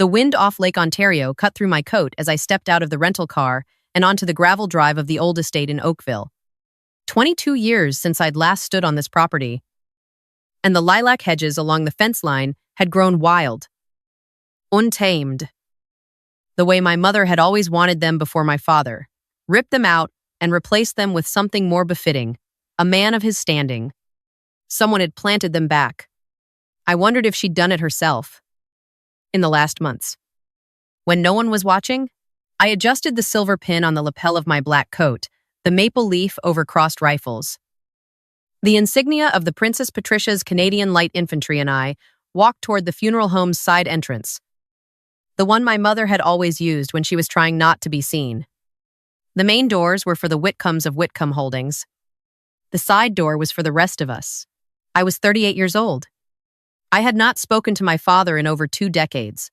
The wind off Lake Ontario cut through my coat as I stepped out of the rental car and onto the gravel drive of the old estate in Oakville. 22 years since I'd last stood on this property, and the lilac hedges along the fence line had grown wild, untamed, the way my mother had always wanted them before my father, ripped them out and replaced them with something more befitting, a man of his standing. Someone had planted them back. I wondered if she'd done it herself. In the last months, when no one was watching, I adjusted the silver pin on the lapel of my black coat, the maple leaf over crossed rifles. The insignia of the Princess Patricia's Canadian Light Infantry and I walked toward the funeral home's side entrance, the one my mother had always used when she was trying not to be seen. The main doors were for the Whitcombs of Whitcomb Holdings. The side door was for the rest of us. I was 38 years old. I had not spoken to my father in over 2 decades,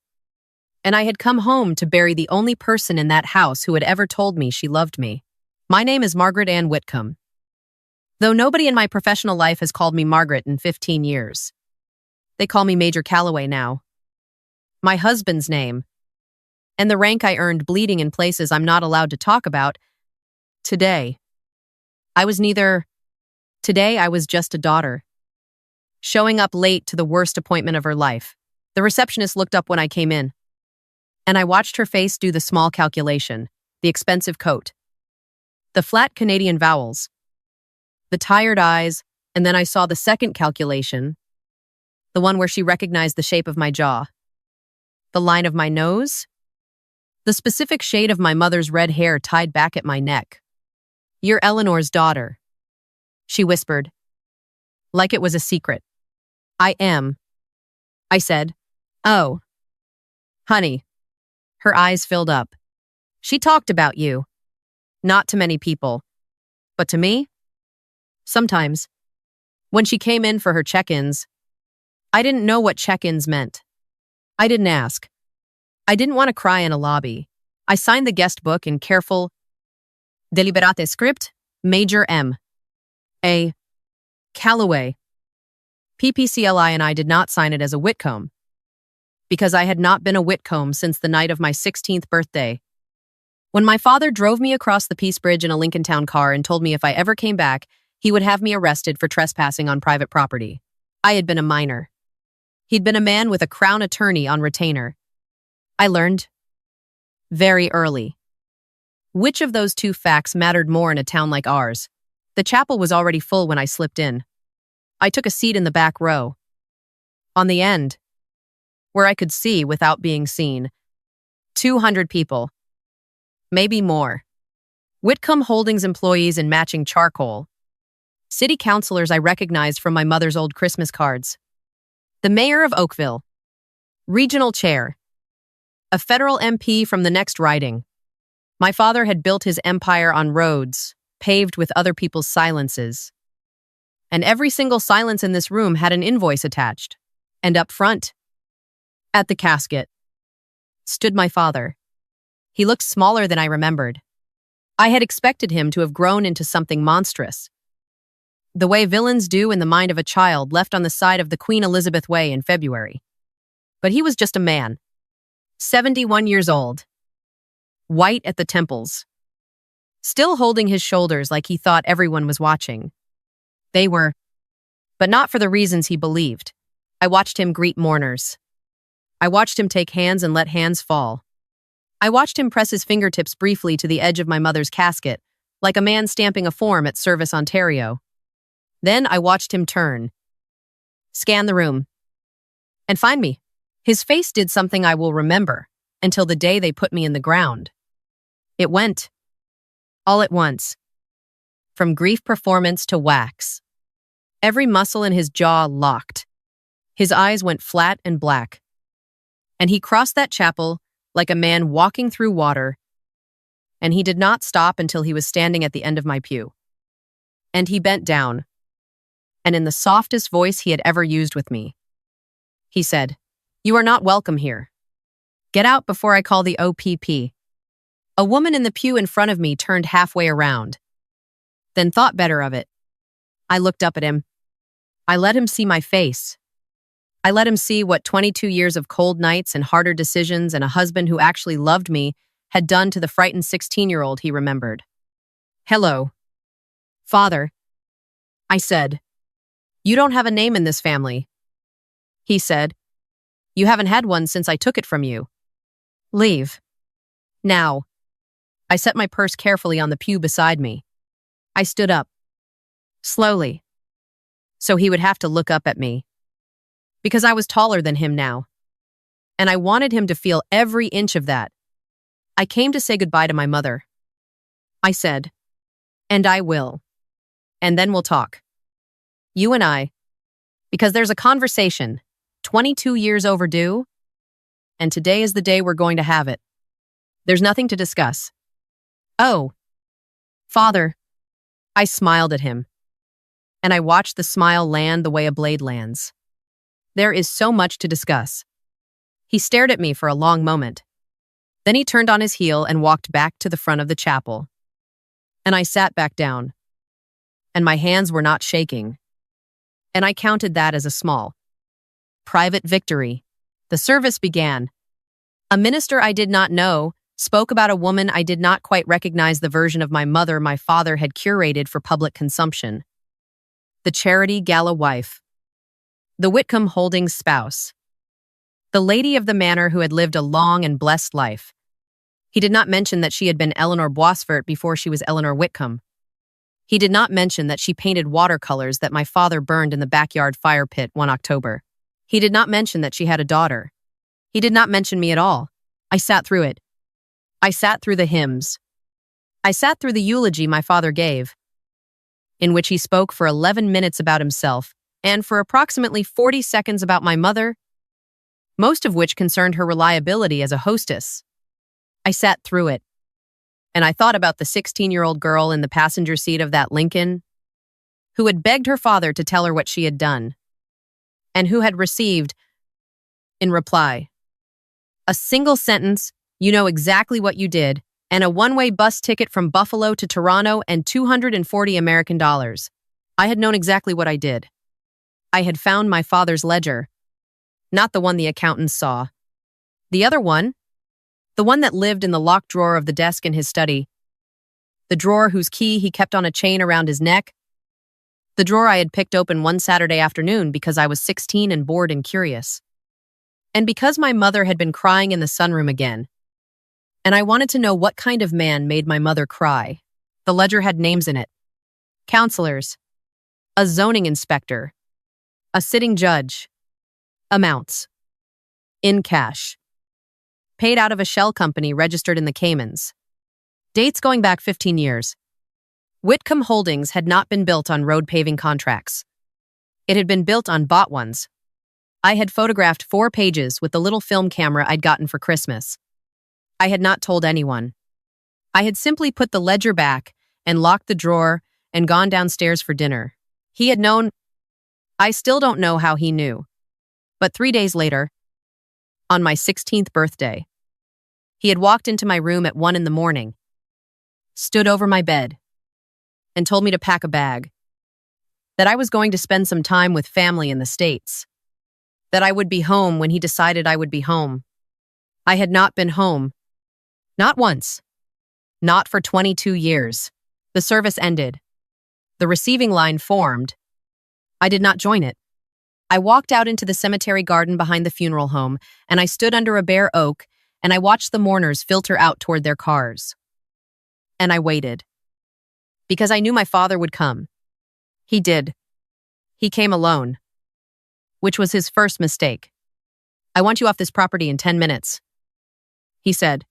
and I had come home to bury the only person in that house who had ever told me she loved me. My name is Margaret Ann Whitcomb, though nobody in my professional life has called me Margaret in 15 years. They call me Major Calloway now. My husband's name, and the rank I earned bleeding in places I'm not allowed to talk about. Today, I was neither. Today, I was just a daughter, showing up late to the worst appointment of her life. The receptionist looked up when I came in, and I watched her face do the small calculation, the expensive coat, the flat Canadian vowels, the tired eyes, and then I saw the second calculation, the one where she recognized the shape of my jaw, the line of my nose, the specific shade of my mother's red hair tied back at my neck. "You're Eleanor's daughter," she whispered, like it was a secret. "I am," I said. "Oh, honey." Her eyes filled up. "She talked about you. Not to many people, but to me, sometimes." When she came in for her check-ins, I didn't know what check-ins meant. I didn't ask. I didn't want to cry in a lobby. I signed the guest book in careful, deliberate script, Major M. A. Calloway. PPCLI, and I did not sign it as a Whitcomb, because I had not been a Whitcomb since the night of my 16th birthday. When my father drove me across the Peace Bridge in a Lincoln Town car and told me if I ever came back, he would have me arrested for trespassing on private property. I had been a minor. He'd been a man with a crown attorney on retainer. I learned, very early, which of those two facts mattered more in a town like ours. The chapel was already full when I slipped in. I took a seat in the back row, on the end, where I could see without being seen. 200 people. Maybe more. Whitcomb Holdings employees in matching charcoal. City councilors I recognized from my mother's old Christmas cards. The mayor of Oakville. Regional chair. A federal MP from the next riding. My father had built his empire on roads, paved with other people's silences. And every single silence in this room had an invoice attached. And up front, at the casket, stood my father. He looked smaller than I remembered. I had expected him to have grown into something monstrous, the way villains do in the mind of a child left on the side of the Queen Elizabeth Way in February. But he was just a man, 71 years old, white at the temples, still holding his shoulders like he thought everyone was watching. They were, but not for the reasons he believed. I watched him greet mourners. I watched him take hands and let hands fall. I watched him press his fingertips briefly to the edge of my mother's casket, like a man stamping a form at Service Ontario. Then I watched him turn, scan the room, and find me. His face did something I will remember until the day they put me in the ground. It went, all at once, from grief performance to wax. Every muscle in his jaw locked. His eyes went flat and black. And he crossed that chapel like a man walking through water, and he did not stop until he was standing at the end of my pew. And he bent down, and in the softest voice he had ever used with me, he said, "You are not welcome here. Get out before I call the OPP." A woman in the pew in front of me turned halfway around, then thought better of it. I looked up at him. I let him see my face. I let him see what 22 years of cold nights and harder decisions and a husband who actually loved me had done to the frightened 16-year-old he remembered. "Hello, Father," I said. "You don't have a name in this family." He said, "You haven't had one since I took it from you. Leave. Now." I set my purse carefully on the pew beside me. I stood up. Slowly. So he would have to look up at me. Because I was taller than him now. And I wanted him to feel every inch of that. I came to say goodbye to my mother. I said, "And I will. And then we'll talk. You and I. Because there's a conversation, 22 years overdue, and today is the day we're going to have it. There's nothing to discuss." "Oh, Father." I smiled at him. And I watched the smile land the way a blade lands. "There is so much to discuss." He stared at me for a long moment. Then he turned on his heel and walked back to the front of the chapel. And I sat back down. And my hands were not shaking. And I counted that as a small, private victory. The service began. A minister I did not know spoke about a woman I did not quite recognize the version of my mother my father had curated for public consumption. The charity gala wife. The Whitcomb Holdings spouse. The lady of the manor who had lived a long and blessed life. He did not mention that she had been Eleanor Boisvert before she was Eleanor Whitcomb. He did not mention that she painted watercolors that my father burned in the backyard fire pit one October. He did not mention that she had a daughter. He did not mention me at all. I sat through it. I sat through the hymns. I sat through the eulogy my father gave, in which he spoke for 11 minutes about himself and for approximately 40 seconds about my mother, most of which concerned her reliability as a hostess. I sat through it, and I thought about the 16-year-old girl in the passenger seat of that Lincoln, who had begged her father to tell her what she had done, and who had received, in reply, a single sentence, "You know exactly what you did," and a one-way bus ticket from Buffalo to Toronto and $240 American dollars. I had known exactly what I did. I had found my father's ledger, not the one the accountants saw. The other one, the one that lived in the locked drawer of the desk in his study, the drawer whose key he kept on a chain around his neck, the drawer I had picked open one Saturday afternoon because I was 16 and bored and curious. And because my mother had been crying in the sunroom again, and I wanted to know what kind of man made my mother cry. The ledger had names in it. Counselors, a zoning inspector, a sitting judge, amounts, in cash, paid out of a shell company registered in the Caymans, dates going back 15 years. Whitcomb Holdings had not been built on road paving contracts. It had been built on bought ones. I had photographed 4 pages with the little film camera I'd gotten for Christmas. I had not told anyone. I had simply put the ledger back and locked the drawer and gone downstairs for dinner. He had known. I still don't know how he knew. But 3 days later, on my 16th birthday, he had walked into my room at 1 a.m, stood over my bed, and told me to pack a bag, that I was going to spend some time with family in the States, that I would be home when he decided I would be home. I had not been home. Not once. Not for 22 years. The service ended. The receiving line formed. I did not join it. I walked out into the cemetery garden behind the funeral home, and I stood under a bare oak, and I watched the mourners filter out toward their cars. And I waited. Because I knew my father would come. He did. He came alone. Which was his first mistake. "I want you off this property in 10 minutes. He said,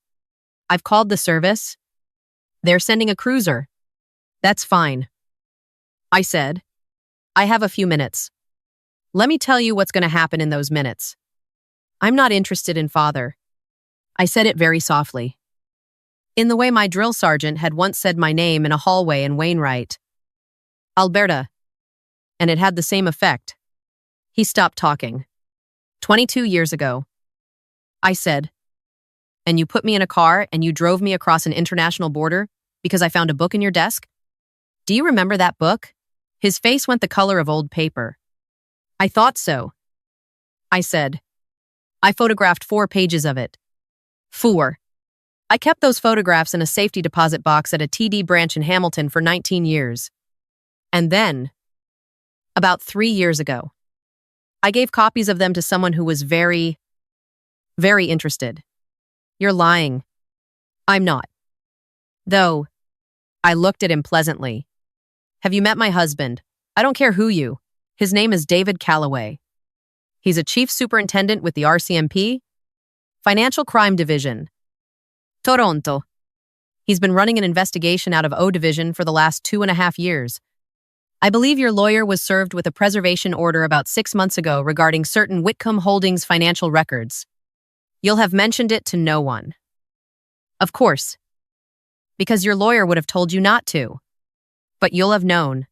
"I've called the service. They're sending a cruiser." "That's fine." I said, "I have a few minutes. Let me tell you what's going to happen in those minutes. I'm not interested in father." I said it very softly, in the way my drill sergeant had once said my name in a hallway in Wainwright. "Alberta." And it had the same effect. He stopped talking. 22 years ago. I said, "And you put me in a car and you drove me across an international border because I found a book in your desk? Do you remember that book?" His face went the color of old paper. "I thought so." I said. I photographed 4 pages of it. 4. I kept those photographs in a safety deposit box at a TD branch in Hamilton for 19 years. And then, about 3 years ago, I gave copies of them to someone who was very, very interested. You're lying. I'm not. Though, I looked at him pleasantly. Have you met my husband? I don't care who you. His name is David Calloway. He's a chief superintendent with the RCMP, Financial Crime Division, Toronto. He's been running an investigation out of O Division for the last 2.5 years. I believe your lawyer was served with a preservation order about 6 months ago regarding certain Whitcomb Holdings financial records. You'll have mentioned it to no one. Of course, because your lawyer would have told you not to. But you'll have known.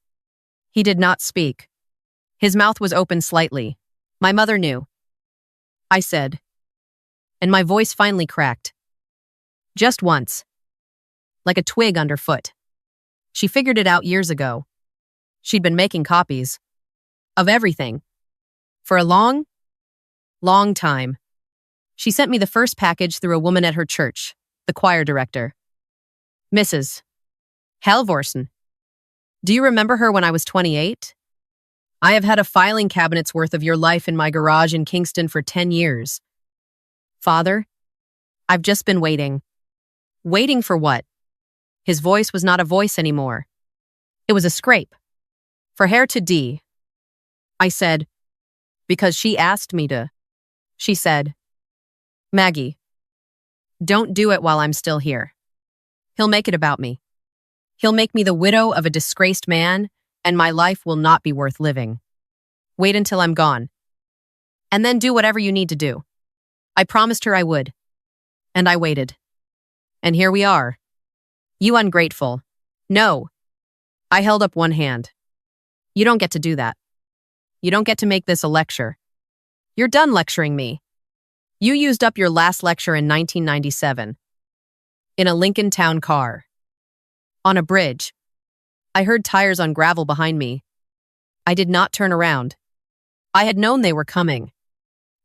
He did not speak. His mouth was open slightly. My mother knew. I said. And my voice finally cracked. Just once. Like a twig underfoot. She figured it out years ago. She'd been making copies. Of everything. For a long, long time. She sent me the first package through a woman at her church, the choir director. Mrs. Halvorsen. Do you remember her when I was 28? I have had a filing cabinet's worth of your life in my garage in Kingston for 10 years. Father, I've just been waiting. Waiting for what? His voice was not a voice anymore. It was a scrape. For hair to D. I said, because she asked me to. She said, Maggie, don't do it while I'm still here. He'll make it about me. He'll make me the widow of a disgraced man, and my life will not be worth living. Wait until I'm gone. And then do whatever you need to do. I promised her I would. And I waited. And here we are. You ungrateful. No. I held up one hand. You don't get to do that. You don't get to make this a lecture. You're done lecturing me. You used up your last lecture in 1997. In a Lincoln Town car. On a bridge. I heard tires on gravel behind me. I did not turn around. I had known they were coming.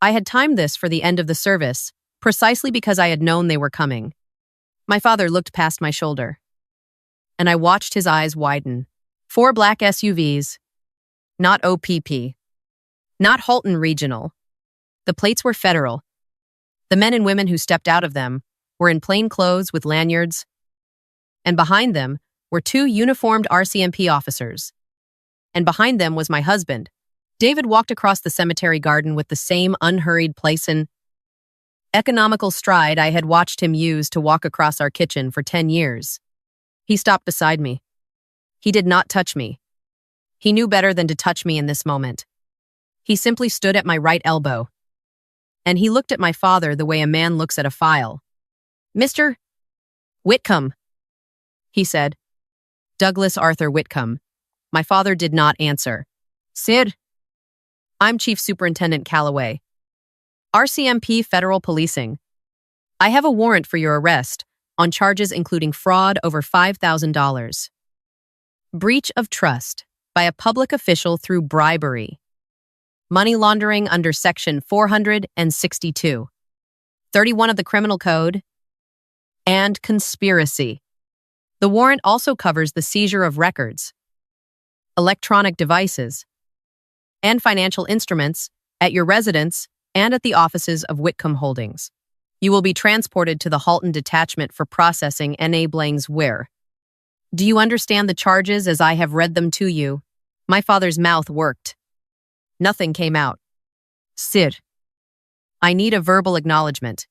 I had timed this for the end of the service, precisely because I had known they were coming. My father looked past my shoulder. And I watched his eyes widen. 4 black SUVs. Not OPP. Not Halton Regional. The plates were federal. The men and women who stepped out of them were in plain clothes with lanyards. And behind them were 2 uniformed RCMP officers. And behind them was my husband. David walked across the cemetery garden with the same unhurried placid, economical stride I had watched him use to walk across our kitchen for 10 years. He stopped beside me. He did not touch me. He knew better than to touch me in this moment. He simply stood at my right elbow. And he looked at my father the way a man looks at a file. Mr. Whitcomb, he said. Douglas Arthur Whitcomb. My father did not answer. Sid. I'm Chief Superintendent Calloway. RCMP Federal Policing. I have a warrant for your arrest on charges including fraud over $5,000. Breach of trust by a public official through bribery. Money laundering under Section 462. 31 of the Criminal Code. And conspiracy. The warrant also covers the seizure of records, electronic devices, and financial instruments at your residence and at the offices of Whitcomb Holdings. You will be transported to the Halton Detachment for processing enablings where. Do you understand the charges as I have read them to you? My father's mouth worked. Nothing came out. Sid. I need a verbal acknowledgement.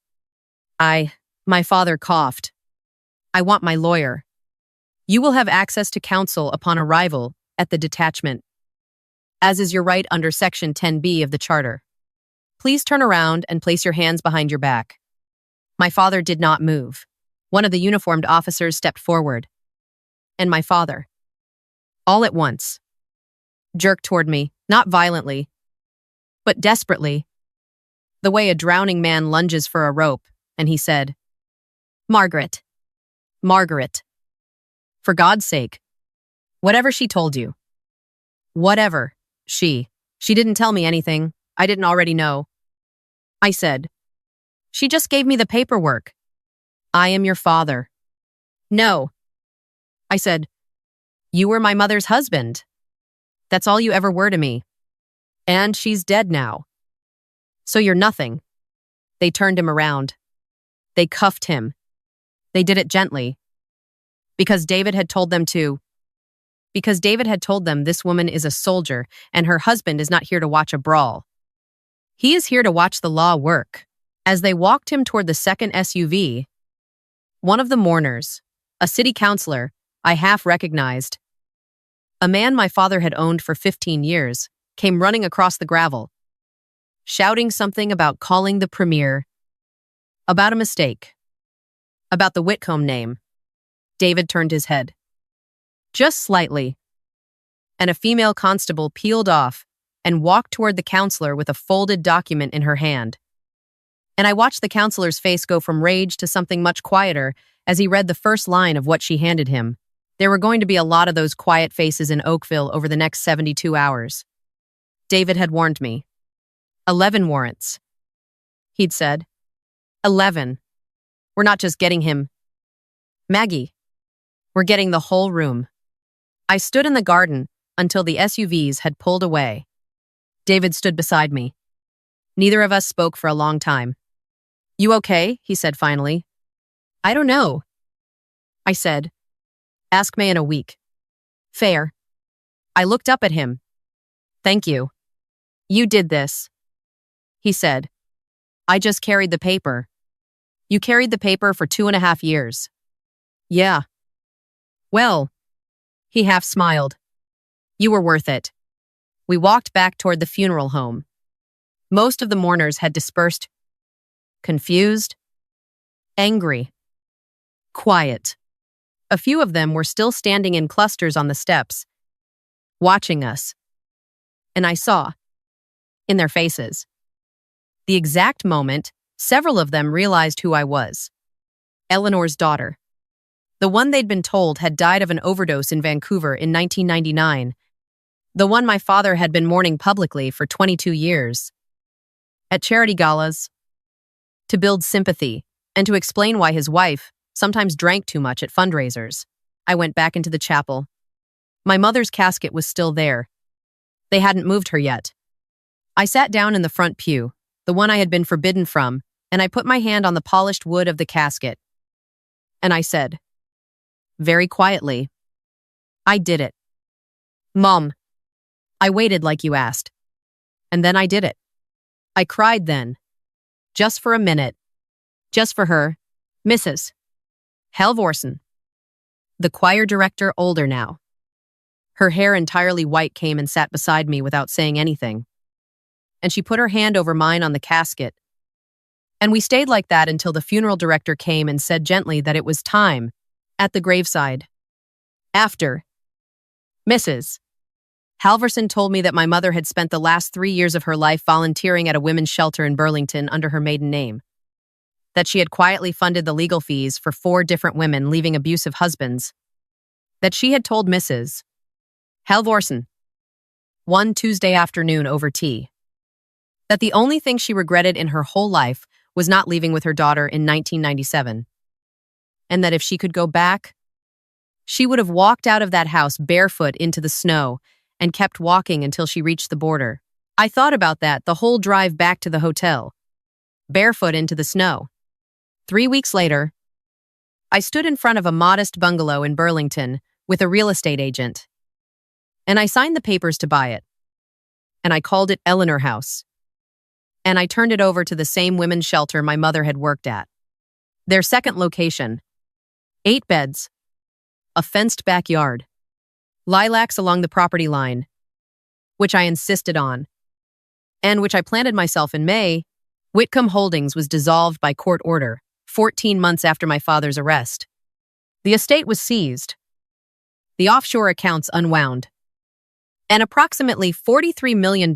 My father coughed. I want my lawyer. You will have access to counsel upon arrival at the detachment, as is your right under Section 10B of the Charter. Please turn around and place your hands behind your back. My father did not move. One of the uniformed officers stepped forward. And my father, all at once, jerked toward me, not violently, but desperately, the way a drowning man lunges for a rope, and he said, Margaret. Margaret. For God's sake. Whatever she told you. Whatever. She didn't tell me anything I didn't already know. I said. She just gave me the paperwork. I am your father. No. I said, you were my mother's husband. That's all you ever were to me. And she's dead now. So you're nothing. They turned him around. They cuffed him. They did it gently. Because David had told them to. Because David had told them this woman is a soldier and her husband is not here to watch a brawl. He is here to watch the law work. As they walked him toward the second SUV, one of the mourners, a city councilor, I half recognized, a man my father had owned for 15 years, came running across the gravel, shouting something about calling the premier, about a mistake, about the Whitcomb name. David turned his head. Just slightly. And a female constable peeled off and walked toward the counselor with a folded document in her hand. And I watched the counselor's face go from rage to something much quieter as he read the first line of what she handed him. There were going to be a lot of those quiet faces in Oakville over the next 72 hours. David had warned me. 11 warrants. He'd said. 11. We're not just getting him. Maggie. We're getting the whole room. I stood in the garden until the SUVs had pulled away. David stood beside me. Neither of us spoke for a long time. You okay? He said finally. I don't know. I said. Ask me in a week. Fair. I looked up at him. Thank you. You did this. He said. I just carried the paper. You carried the paper for 2.5 years. Yeah. Well. He half smiled. You were worth it. We walked back toward the funeral home. Most of the mourners had dispersed. Confused. Angry. Quiet. A few of them were still standing in clusters on the steps, watching us. And I saw, in their faces, the exact moment several of them realized who I was. Eleanor's daughter. The one they'd been told had died of an overdose in Vancouver in 1999. The one my father had been mourning publicly for 22 years. At charity galas, to build sympathy and to explain why his wife sometimes drank too much at fundraisers. I went back into the chapel. My mother's casket was still there. They hadn't moved her yet. I sat down in the front pew, the one I had been forbidden from, and I put my hand on the polished wood of the casket. And I said, very quietly, I did it. Mom, I waited like you asked. And then I did it. I cried then. Just for a minute. Just for her, Mrs. Halvorsen. The choir director, older now. Her hair entirely white, came and sat beside me without saying anything. And she put her hand over mine on the casket. And we stayed like that until the funeral director came and said gently that it was time, at the graveside. After. Mrs. Halvorsen told me that my mother had spent the last 3 years of her life volunteering at a women's shelter in Burlington under her maiden name. That she had quietly funded the legal fees for 4 different women leaving abusive husbands. That she had told Mrs. Halvorsen, one Tuesday afternoon over tea, that the only thing she regretted in her whole life was not leaving with her daughter in 1997. And that if she could go back, she would have walked out of that house barefoot into the snow and kept walking until she reached the border. I thought about that the whole drive back to the hotel. Barefoot into the snow. 3 weeks later, I stood in front of a modest bungalow in Burlington with a real estate agent. And I signed the papers to buy it. And I called it Eleanor House. And I turned it over to the same women's shelter my mother had worked at. Their second location. 8 beds. A fenced backyard. Lilacs along the property line. Which I insisted on. And which I planted myself in May. Whitcomb Holdings was dissolved by court order, 14 months after my father's arrest. The estate was seized. The offshore accounts unwound. And approximately $43 million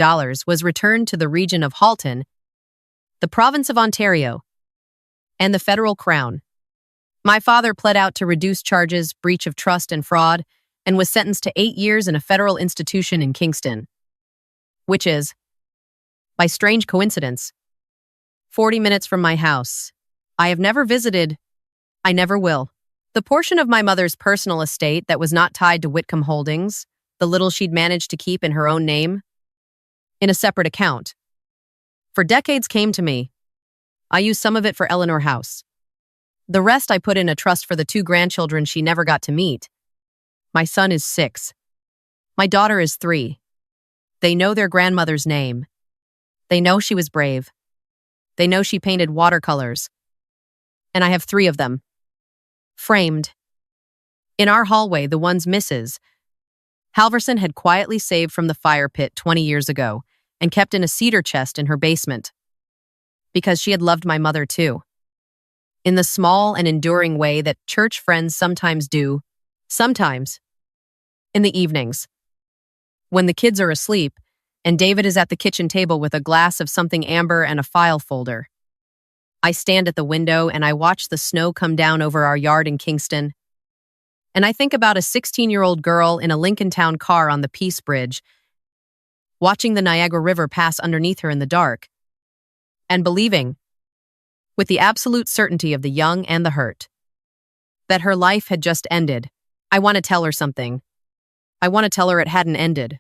was returned to the region of Halton, the province of Ontario, and the federal crown. My father pled out to reduce charges, breach of trust and fraud, and was sentenced to 8 years in a federal institution in Kingston, which is, by strange coincidence, 40 minutes from my house. I have never visited. I never will. The portion of my mother's personal estate that was not tied to Whitcomb Holdings, the little she'd managed to keep in her own name, in a separate account, for decades came to me. I used some of it for Eleanor House. The rest I put in a trust for the 2 grandchildren she never got to meet. My son is 6. My daughter is 3. They know their grandmother's name. They know she was brave. They know she painted watercolors. And I have 3 of them. Framed. In our hallway, the ones Mrs. Halverson had quietly saved from the fire pit 20 years ago and kept in a cedar chest in her basement. Because she had loved my mother too. In the small and enduring way that church friends sometimes do. Sometimes. In the evenings. When the kids are asleep, and David is at the kitchen table with a glass of something amber and a file folder. I stand at the window and I watch the snow come down over our yard in Kingston. And I think about a 16-year-old girl in a Lincoln Town car on the Peace Bridge, watching the Niagara River pass underneath her in the dark, and believing, with the absolute certainty of the young and the hurt, that her life had just ended. I want to tell her something. I want to tell her it hadn't ended.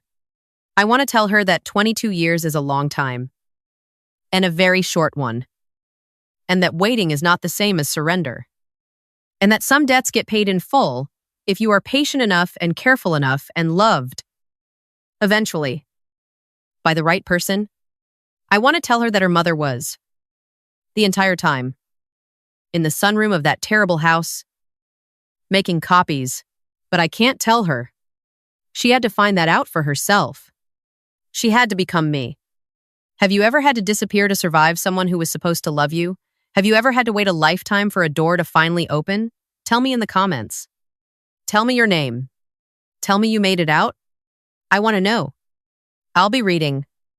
I want to tell her that 22 years is a long time, and a very short one, and that waiting is not the same as surrender, and that some debts get paid in full if you are patient enough and careful enough and loved, eventually, by the right person. I want to tell her that her mother was, the entire time, in the sunroom of that terrible house, making copies, but I can't tell her. She had to find that out for herself. She had to become me. Have you ever had to disappear to survive someone who was supposed to love you? Have you ever had to wait a lifetime for a door to finally open? Tell me in the comments. Tell me your name. Tell me you made it out. I want to know. I'll be reading.